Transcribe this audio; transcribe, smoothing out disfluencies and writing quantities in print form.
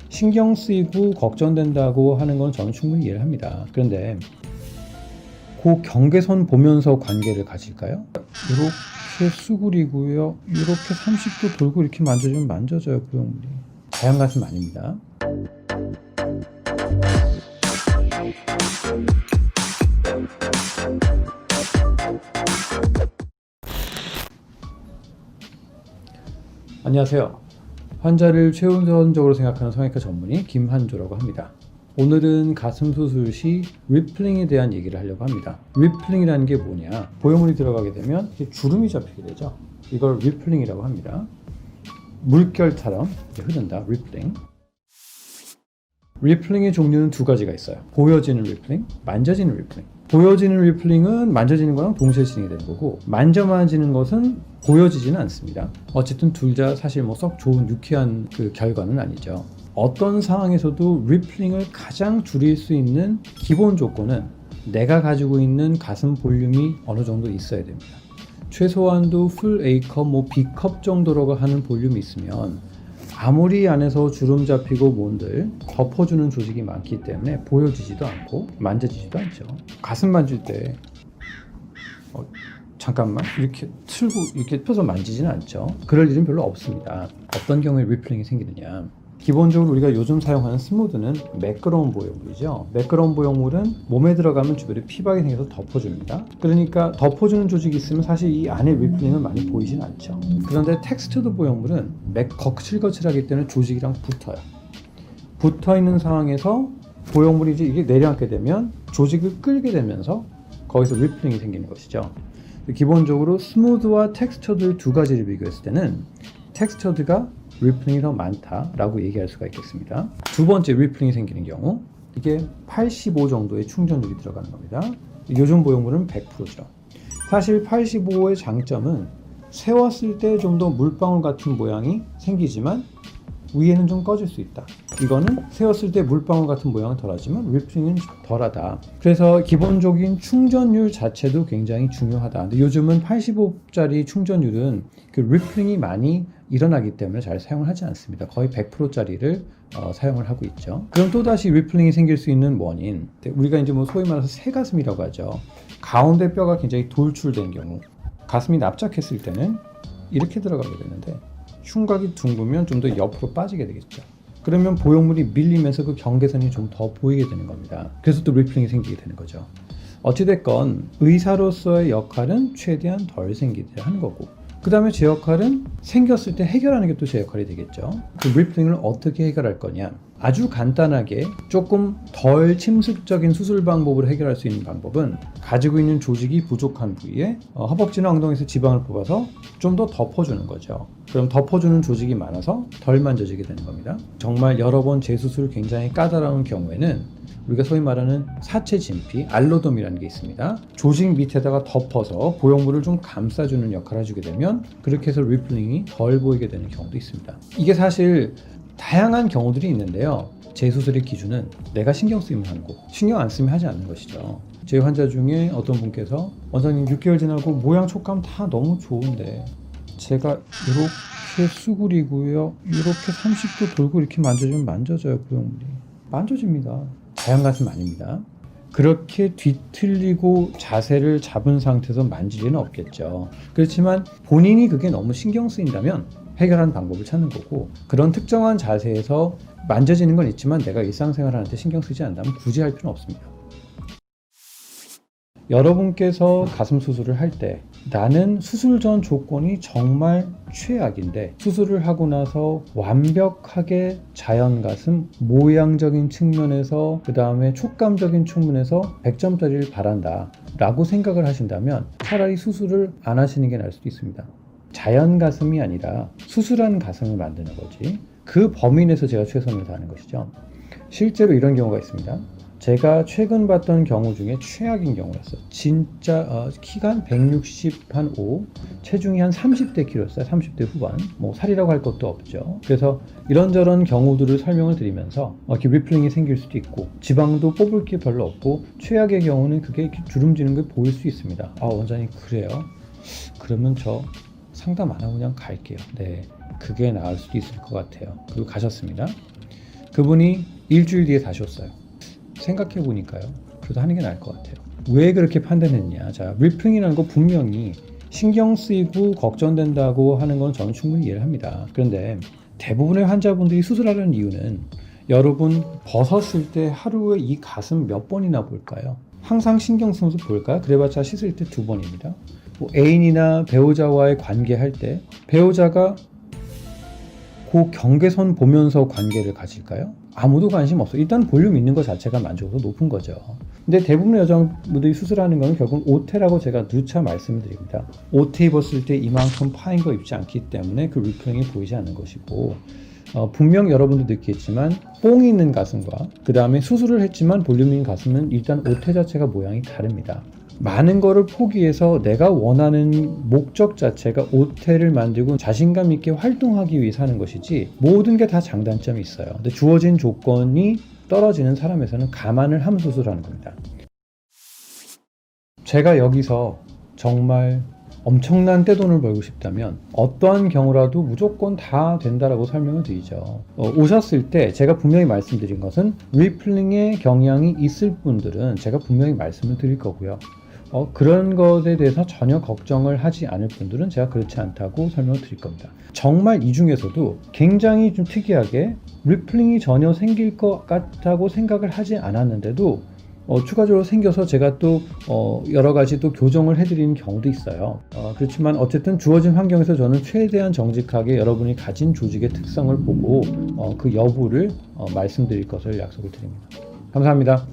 신경 쓰이고 걱정된다고 하는 건 저는 충분히 이해를 합니다. 그런데 그 경계선 보면서 관계를 가질까요? 이렇게 수그리고요. 이렇게 30도 돌고 이렇게 만져주면 만져져요. 보형물이. 자연 가슴 아닙니다. 안녕하세요. 환자를 최우선적으로 생각하는 성형외과 전문의 김한조라고 합니다. 오늘은 가슴 수술 시 리플링에 대한 얘기를 하려고 합니다. 리플링이라는 게 뭐냐? 보형물이 들어가게 되면 주름이 잡히게 되죠. 이걸 리플링이라고 합니다. 물결처럼 흐른다. 리플링. 리플링의 종류는 두 가지가 있어요. 보여지는 리플링, 만져지는 리플링. 보여지는 리플링은 만져지는 거랑 동시에 진행이 되는 거고, 만지는 것은 보여지지는 않습니다. 어쨌든 둘 다 사실 썩 좋은 유쾌한 그 결과는 아니죠. 어떤 상황에서도 리플링을 가장 줄일 수 있는 기본 조건은 내가 가지고 있는 가슴 볼륨이 어느 정도 있어야 됩니다. 최소한도 풀 A컵, B컵 정도로 하는 볼륨이 있으면 아무리 안에서 주름 잡히고 뭔들 덮어주는 조직이 많기 때문에 보여지지도 않고 만져지지도 않죠. 가슴 만질 때 잠깐만 이렇게 틀고 이렇게 펴서 만지지는 않죠. 그럴 일은 별로 없습니다. 어떤 경우에 리플링이 생기느냐? 기본적으로 우리가 요즘 사용하는 스무드는 매끄러운 보형물이죠. 매끄러운 보형물은 몸에 들어가면 주변에 피박이 생겨서 덮어줍니다. 그러니까 덮어주는 조직이 있으면 사실 이 안에 리플링은 많이 보이진 않죠. 그런데 텍스처드 보형물은 거칠거칠하기 때문에 조직이랑 붙어요. 붙어있는 상황에서 보형물이 이게 내려앉게 되면 조직을 끌게 되면서 거기서 리플링이 생기는 것이죠. 기본적으로 스무드와 텍스처드 두 가지를 비교했을 때는 텍스처드가 리플링이 더 많다라고 얘기할 수가 있겠습니다. 두 번째 리플링이 생기는 경우, 이게 85 정도의 충전율이 들어가는 겁니다. 요즘 보형물은 100%죠. 사실 85의 장점은 세웠을 때 좀 더 물방울 같은 모양이 생기지만 위에는 좀 꺼질 수 있다. 이거는 세웠을 때 물방울 같은 모양은 덜하지만 리플링은 덜하다. 그래서 기본적인 충전율 자체도 굉장히 중요하다. 근데 요즘은 85짜리 충전율은 그 리플링이 많이 일어나기 때문에 잘 사용을 하지 않습니다. 거의 100%짜리를 사용을 하고 있죠. 그럼 또다시 리플링이 생길 수 있는 원인, 우리가 이제 소위 말해서 새가슴이라고 하죠. 가운데 뼈가 굉장히 돌출된 경우, 가슴이 납작했을 때는 이렇게 들어가게 되는데 흉곽이 둥그면 좀 더 옆으로 빠지게 되겠죠. 그러면 보형물이 밀리면서 그 경계선이 좀 더 보이게 되는 겁니다. 그래서 또 리플링이 생기게 되는 거죠. 어찌됐건 의사로서의 역할은 최대한 덜 생기게 하는 거고, 그 다음에 제 역할은 생겼을 때 해결하는 게 또 제 역할이 되겠죠. 그 리플링을 어떻게 해결할 거냐? 아주 간단하게 조금 덜 침습적인 수술 방법으로 해결할 수 있는 방법은 가지고 있는 조직이 부족한 부위에 허벅지나 엉덩이에서 지방을 뽑아서 좀 더 덮어주는 거죠. 그럼 덮어주는 조직이 많아서 덜 만져지게 되는 겁니다. 정말 여러 번 재수술 굉장히 까다로운 경우에는 우리가 소위 말하는 사체 진피, 알로돔이라는 게 있습니다. 조직 밑에다가 덮어서 보형물을 좀 감싸주는 역할을 해주게 되면 그렇게 해서 리플링이 덜 보이게 되는 경우도 있습니다. 이게 사실 다양한 경우들이 있는데요. 재수술의 기준은 내가 신경 쓰이면 하는 거, 신경 안 쓰면 하지 않는 것이죠. 제 환자 중에 어떤 분께서 원장님 6개월 지나고 모양 촉감 다 너무 좋은데 제가 이렇게 수그리고요. 이렇게 30도 돌고 이렇게 만져주면 만져져요. 보형물이. 만져집니다. 자연 가슴 아닙니다. 그렇게 뒤틀리고 자세를 잡은 상태에서 만질 리는 없겠죠. 그렇지만 본인이 그게 너무 신경 쓰인다면 해결하는 방법을 찾는 거고, 그런 특정한 자세에서 만져지는 건 있지만 내가 일상생활 하는데 신경 쓰지 않는다면 굳이 할 필요는 없습니다. 여러분께서 가슴 수술을 할 때 나는 수술 전 조건이 정말 최악인데 수술을 하고 나서 완벽하게 자연 가슴, 모양적인 측면에서 그 다음에 촉감적인 측면에서 100점짜리를 바란다 라고 생각을 하신다면 차라리 수술을 안 하시는 게 나을 수도 있습니다. 자연 가슴이 아니라 수술한 가슴을 만드는 거지, 그 범위 내에서 제가 최선을 다하는 것이죠. 실제로 이런 경우가 있습니다. 제가 최근 봤던 경우 중에 최악인 경우였어요. 진짜 키가 한 165, 체중이 한 30대 키로였어요. 30대 후반. 살이라고 할 것도 없죠. 그래서 이런저런 경우들을 설명을 드리면서 이렇게 리플링이 생길 수도 있고, 지방도 뽑을 게 별로 없고, 최악의 경우는 그게 이렇게 주름지는 게 보일 수 있습니다. 원장님 그래요? 그러면 저 상담 안 하고 그냥 갈게요. 네, 그게 나을 수도 있을 것 같아요. 그리고 가셨습니다. 그분이 일주일 뒤에 다시 왔어요. 생각해 보니까요, 그래도 하는 게 나을 것 같아요. 왜 그렇게 판단했냐? 자, 리플링이라는 거 분명히 신경 쓰이고 걱정된다고 하는 건 저는 충분히 이해를 합니다. 그런데 대부분의 환자분들이 수술하려는 이유는, 여러분 벗었을 때 하루에 이 가슴 몇 번이나 볼까요? 항상 신경 쓰면서 볼까요? 그래봤자 씻을 때 2번입니다. 뭐 애인이나 배우자와의 관계할 때 배우자가 그 경계선 보면서 관계를 가질까요? 아무도 관심 없어. 일단 볼륨 있는 것 자체가 만족도가 높은 거죠. 근데 대부분의 여성분들이 수술하는 건 결국 오테라고 제가 누차 말씀을 드립니다. 오테 입었을 때 이만큼 파인 거 입지 않기 때문에 그 리플링이 보이지 않는 것이고, 분명 여러분도 느끼겠지만 뽕이 있는 가슴과 그 다음에 수술을 했지만 볼륨 있는 가슴은 일단 오테 자체가 모양이 다릅니다. 많은 거를 포기해서 내가 원하는 목적 자체가 오테를 만들고 자신감 있게 활동하기 위해서 하는 것이지, 모든 게 다 장단점이 있어요. 근데 주어진 조건이 떨어지는 사람에서는 감안을 하면서 수술하는 겁니다. 제가 여기서 정말 엄청난 떼돈을 벌고 싶다면 어떠한 경우라도 무조건 다 된다라고 설명을 드리죠. 오셨을 때 제가 분명히 말씀드린 것은 리플링의 경향이 있을 분들은 제가 분명히 말씀을 드릴 거고요. 그런 것에 대해서 전혀 걱정을 하지 않을 분들은 제가 그렇지 않다고 설명을 드릴 겁니다. 정말 이 중에서도 굉장히 좀 특이하게 리플링이 전혀 생길 것 같다고 생각을 하지 않았는데도 추가적으로 생겨서 제가 또 여러 가지 또 교정을 해드리는 경우도 있어요. 그렇지만 어쨌든 주어진 환경에서 저는 최대한 정직하게 여러분이 가진 조직의 특성을 보고 그 여부를 말씀드릴 것을 약속을 드립니다. 감사합니다.